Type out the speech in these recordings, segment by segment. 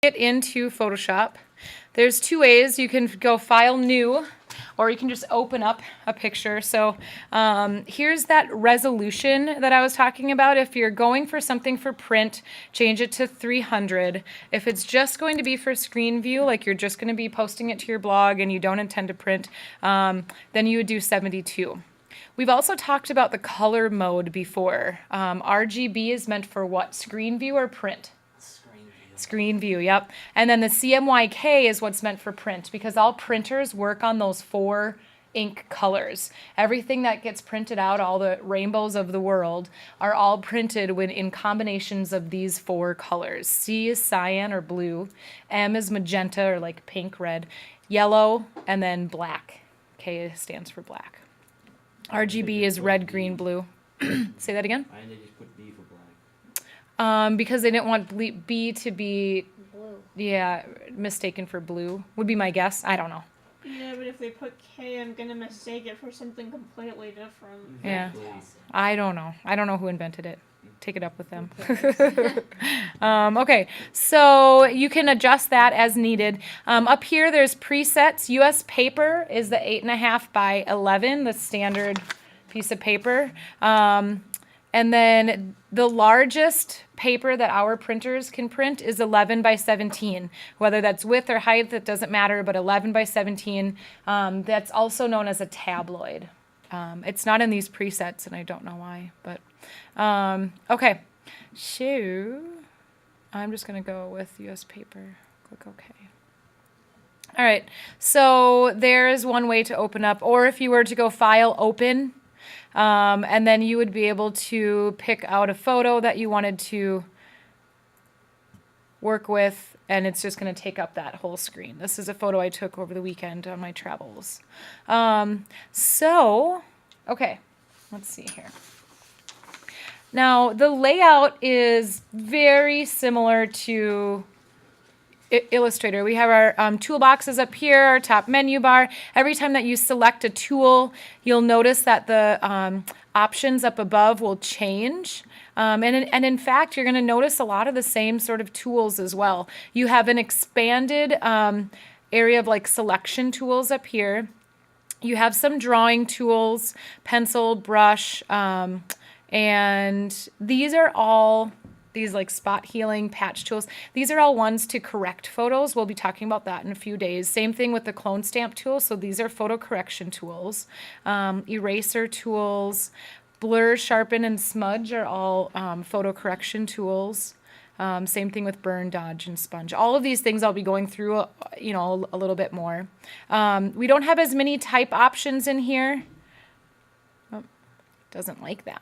Get into Photoshop, there's two ways. You can go File, New, or you can just open up a picture. So here's that resolution that I was talking about. If you're going for something for print, change it to 300. If it's just going to be for screen view, like you're just going to be posting it to your blog and you don't intend to print, then you would do 72. We've also talked about the color mode before. RGB is meant for what? Screen view or print? Screen view, yep. And then the CMYK is what's meant for print, because all printers work on those 4 ink colors. Everything that gets printed out, all the rainbows of the world, are all printed in combinations of these 4 colors. C is cyan or blue, M is magenta or like pink, red, yellow, and then black. K stands for black. RGB is red, green, blue. Say that again? Why didn't they just put B for black? Because they didn't want B to be, Blue. yeah, mistaken for blue, would be my guess. I don't know. Yeah, but if they put K, I'm gonna mistake it for something completely different. Yeah. Exactly. I don't know. I don't know who invented it. Take it up with them. Okay, so you can adjust that as needed. Up here, there's presets. US paper is the 8.5 by 11, the standard piece of paper. And then the largest paper that our printers can print is 11 by 17. Whether that's width or height, that doesn't matter, but 11 by 17, that's also known as a tabloid. It's not in these presets, and I don't know why, but okay. So I'm just going to go with US paper. Click OK. All right, so there's one way to open up, or if you were to go File, Open, and then you would be able to pick out a photo that you wanted to work with, and it's just going to take up that whole screen. This is a photo I took over the weekend on my travels. Okay, let's see here. Now, the layout is very similar to Illustrator. We have our toolboxes up here, our top menu bar. Every time that you select a tool, you'll notice that the options up above will change. And in fact, you're going to notice a lot of the same sort of tools as well. You have an expanded area of like selection tools up here. You have some drawing tools, pencil, brush, and these are all these like spot healing patch tools. These are all ones to correct photos. We'll be talking about that in a few days. Same thing with the clone stamp tool. So these are photo correction tools. Eraser tools, blur, sharpen, and smudge are all photo correction tools. Same thing with burn, dodge, and sponge. All of these things I'll be going through, a little bit more. We don't have as many type options in here. Oh, doesn't like that.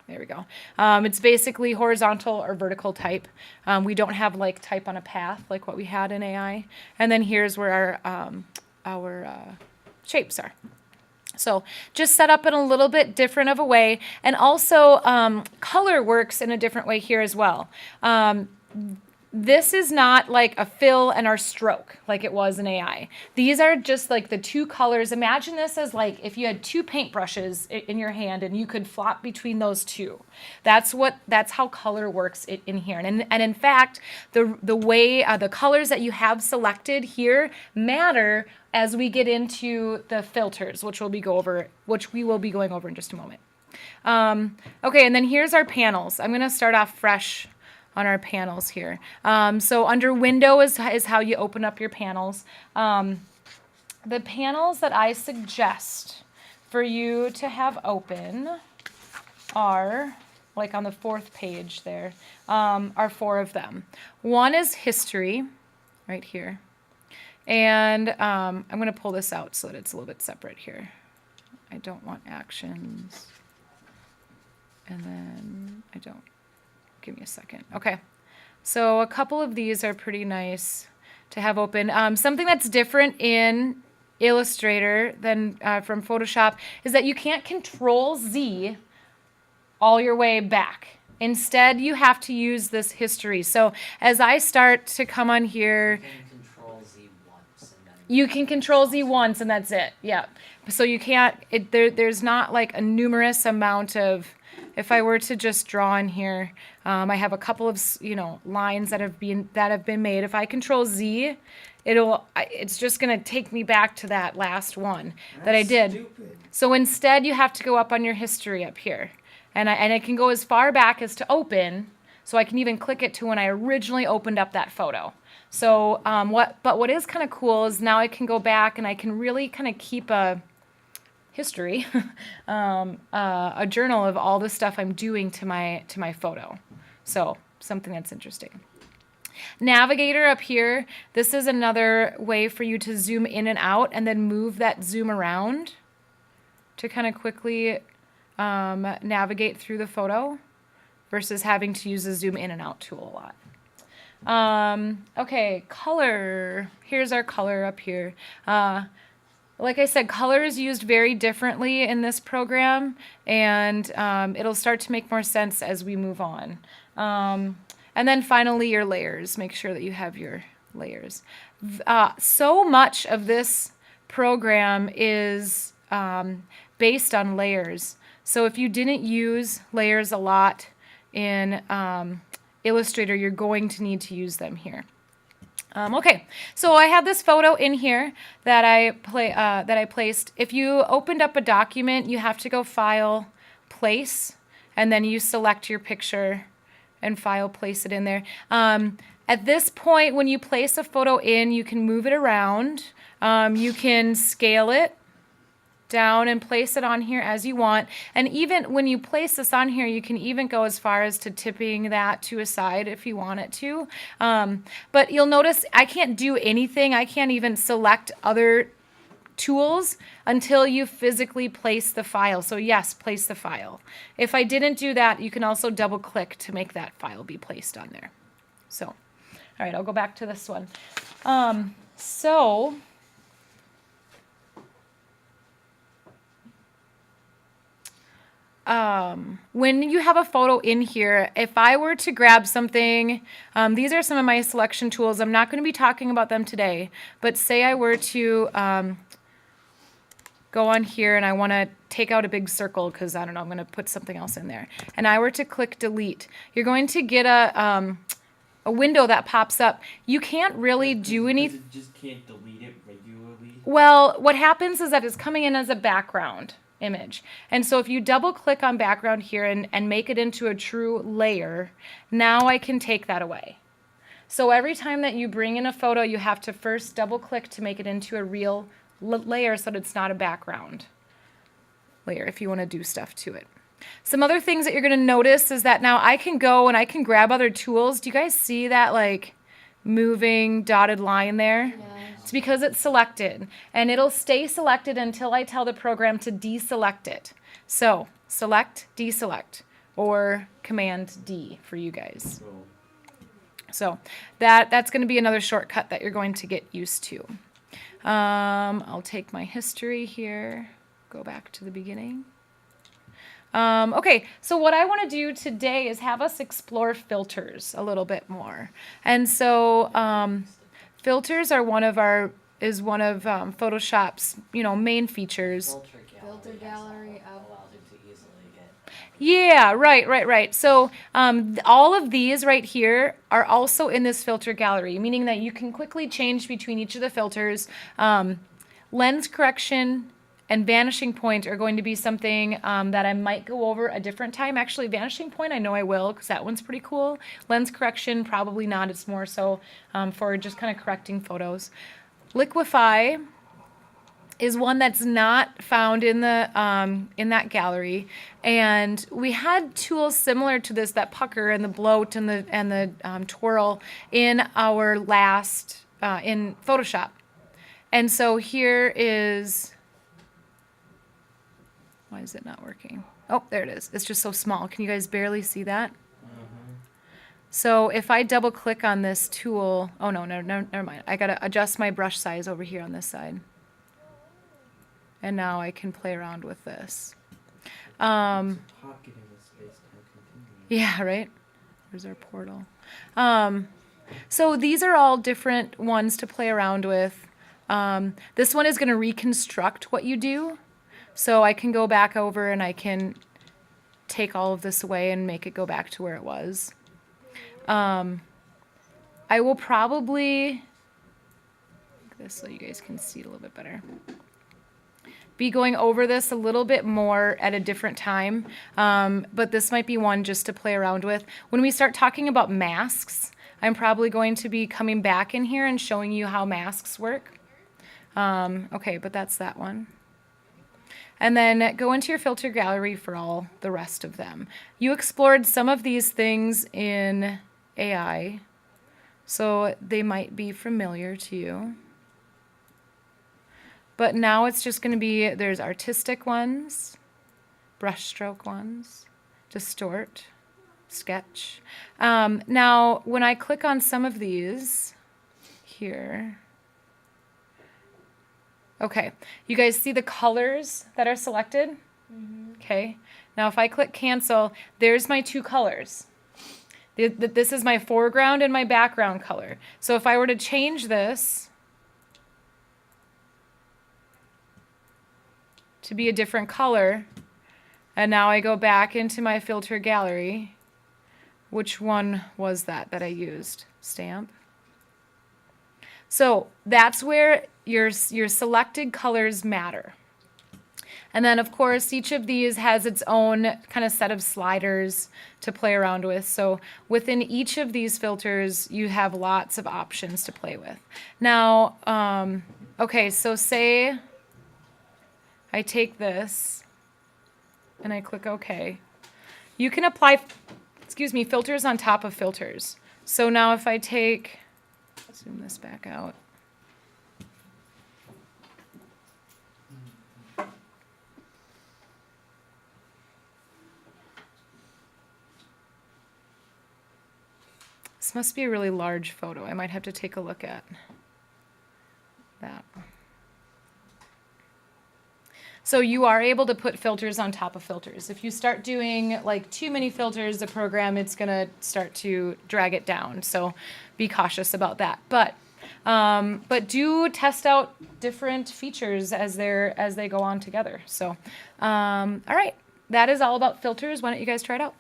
There we go. It's basically horizontal or vertical type. We don't have like type on a path like what we had in AI. And then here's where our shapes are. So just set up in a little bit different of a way. And also color works in a different way here as well. This is not like a fill and our stroke like it was in AI. These are just like the 2 colors. Imagine this as like if you had 2 paintbrushes in your hand and you could flop between those 2. That's how color works in here. And in fact, the way the colors that you have selected here matter as we get into the filters, which we will be going over in just a moment. Okay, and then here's our panels. I'm going to start off fresh on our panels here. So under Window is how you open up your panels. The panels that I suggest for you to have open are, like on the 4th page there, are 4 of them. One is History, right here. And I'm going to pull this out so that it's a little bit separate here. I don't want Actions. And then I don't. Give me a second. Okay. So a couple of these are pretty nice to have open. Something that's different in Illustrator than from Photoshop is that you can't Control Z all your way back. Instead, you have to use this history. So as I start to come on here, you can Control Z once and that's it. Yeah. So you can't, there's not like a numerous amount of, if I were to just draw in here, I have a couple of, lines that have been made. If I control Z, it's just going to take me back to that last one that I did. Stupid. So instead, you have to go up on your history up here. And I can go as far back as to open, so I can even click it to when I originally opened up that photo. So what is kind of cool is now I can go back and I can really kind of keep a history, a journal of all the stuff I'm doing to my photo. So something that's interesting. Navigator up here, this is another way for you to zoom in and out and then move that zoom around to kind of quickly navigate through the photo versus having to use the zoom in and out tool a lot. Okay, color. Here's our color up here. Like I said, color is used very differently in this program, and it'll start to make more sense as we move on. And then finally, your layers. Make sure that you have your layers. So much of this program is based on layers. So if you didn't use layers a lot in Illustrator, you're going to need to use them here. Okay, so I have this photo in here that I placed. If you opened up a document, you have to go File, Place, and then you select your picture and File, place it in there. At this point, when you place a photo in, you can move it around. You can scale it down and place it on here as you want. And even when you place this on here, you can even go as far as to tipping that to a side if you want it to. But you'll notice I can't do anything. I can't even select other tools until you physically place the file. So yes, place the file. If I didn't do that, you can also double click to make that file be placed on there. So, all right, I'll go back to this one. When you have a photo in here, if I were to grab something, these are some of my selection tools. I'm not going to be talking about them today, but say I were to go on here and I want to take out a big circle because, I don't know, I'm going to put something else in there. And I were to click delete, you're going to get a window that pops up. You can't really do anything. You just can't delete it regularly. Well, what happens is that it's coming in as a background image. And so if you double click on background here and make it into a true layer, now I can take that away. So every time that you bring in a photo, you have to first double click to make it into a real layer so that it's not a background layer if you want to do stuff to it. Some other things that you're going to notice is that now I can go and I can grab other tools. Do you guys see that like moving dotted line there? Yes. It's because it's selected, and it'll stay selected until I tell the program to deselect it. So select, deselect, or Command D for you guys. So that's going to be another shortcut that you're going to get used to. I'll take my history here, go back to the beginning. Okay, so what I want to do today is have us explore filters a little bit more. And so filters are one of Photoshop's, main features. Filter gallery of Yeah, right. So all of these right here are also in this filter gallery, meaning that you can quickly change between each of the filters. Lens correction and vanishing point are going to be something that I might go over a different time. Actually, vanishing point, I know I will, because that one's pretty cool. Lens correction, probably not. It's more so for just kind of correcting photos. Liquify is one that's not found in the in that gallery, and we had tools similar to this, that pucker and the bloat and the twirl, in our last in Photoshop. And so here is. Why is it not working? Oh, there it is. It's just so small. Can you guys barely see that? So if I double click on this tool, oh no, never mind. I gotta adjust my brush size over here on this side. And now I can play around with this. Pocket in the space-time continuum. Yeah, right? There's our portal. So these are all different ones to play around with. This one is gonna reconstruct what you do. So I can go back over and I can take all of this away and make it go back to where it was. I will probably make this so you guys can see it a little bit better. Be going over this a little bit more at a different time, but this might be one just to play around with. When we start talking about masks, I'm probably going to be coming back in here and showing you how masks work. Okay, but that's that one. And then go into your filter gallery for all the rest of them. You explored some of these things in AI, so they might be familiar to you. But now it's just going to be, there's artistic ones, brushstroke ones, distort, sketch. Now, when I click on some of these here, okay, you guys see the colors that are selected? Okay, now if I click cancel, there's my two colors. This is my foreground and my background color. So if I were to change this to be a different color, and now I go back into my filter gallery, which one was that I used? Stamp. So that's where your selected colors matter. And then, of course, each of these has its own kind of set of sliders to play around with. So within each of these filters, you have lots of options to play with. Now, okay, so say I take this and I click OK. You can apply, filters on top of filters. So now if I take, zoom this back out. This must be a really large photo. I might have to take a look at that. So you are able to put filters on top of filters. If you start doing like too many filters, the program, it's going to start to drag it down. So be cautious about that. But do test out different features as they go on together. So, all right, that is all about filters. Why don't you guys try it out?